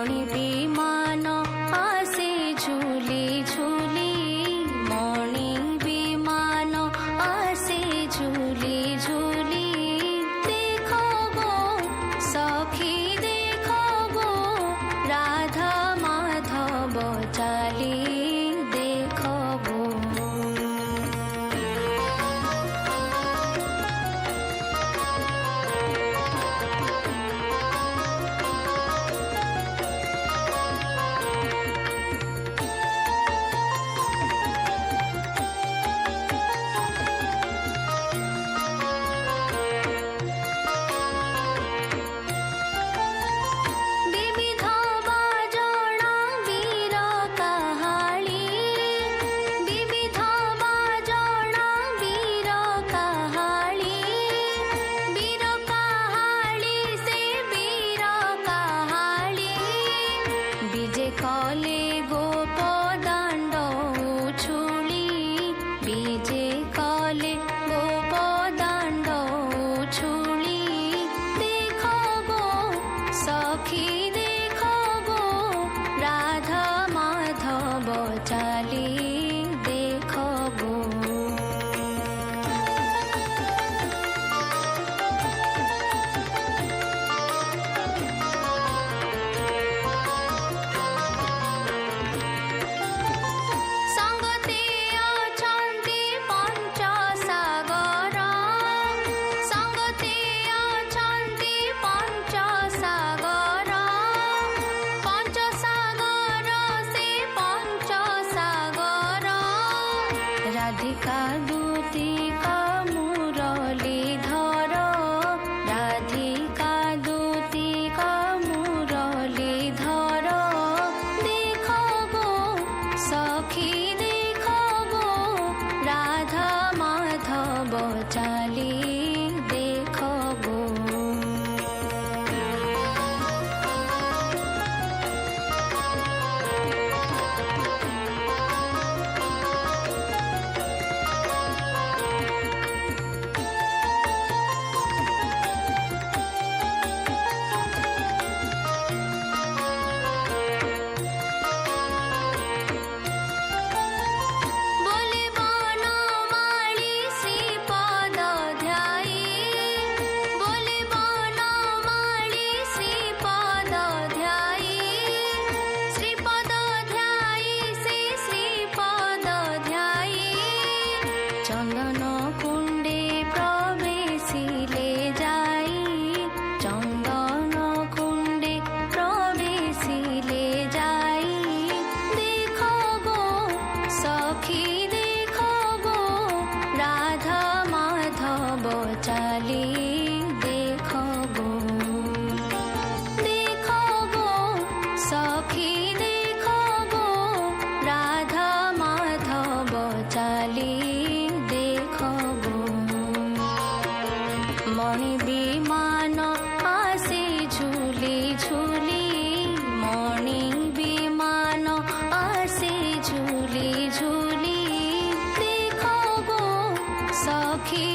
মণি বিমান আসে ঝুলি ঝুলি, মণি বিমান আসে ঝুলি ঝুলি। দেখো গো সখী দেখো গো, রাধা মাধব চালি দেখো গো। কলে গোপ দাণ্ড উছুলি, বিজে কলে গোপ দাণ্ড উছুলি। দেখো গো সখী দেখো গো, রাধা মাধব চালি দেখো গো। রাধিকা দূতিকা মুরলী ধর, রাধিকা দূতিকা মুরলী ধর। দেখো গো সখী দেখো গো, রাধা মাধব চালি দেখো গো। চন্দন কুণ্ডে প্রবেশিলে যাই, চন্দন কুণ্ডে প্রবেশিলে যাই। দেখো গো সখী দেখো গো, রাধা মাধব চালি দেখো গো। দেখো গো সখী দেখো গো, রাধা মাধব চালি দেখো গো। মণি বিমান আসে ঝুলি ঝুলি, মণি বিমান আসে ঝুলি ঝুলি। দেখো গো সখী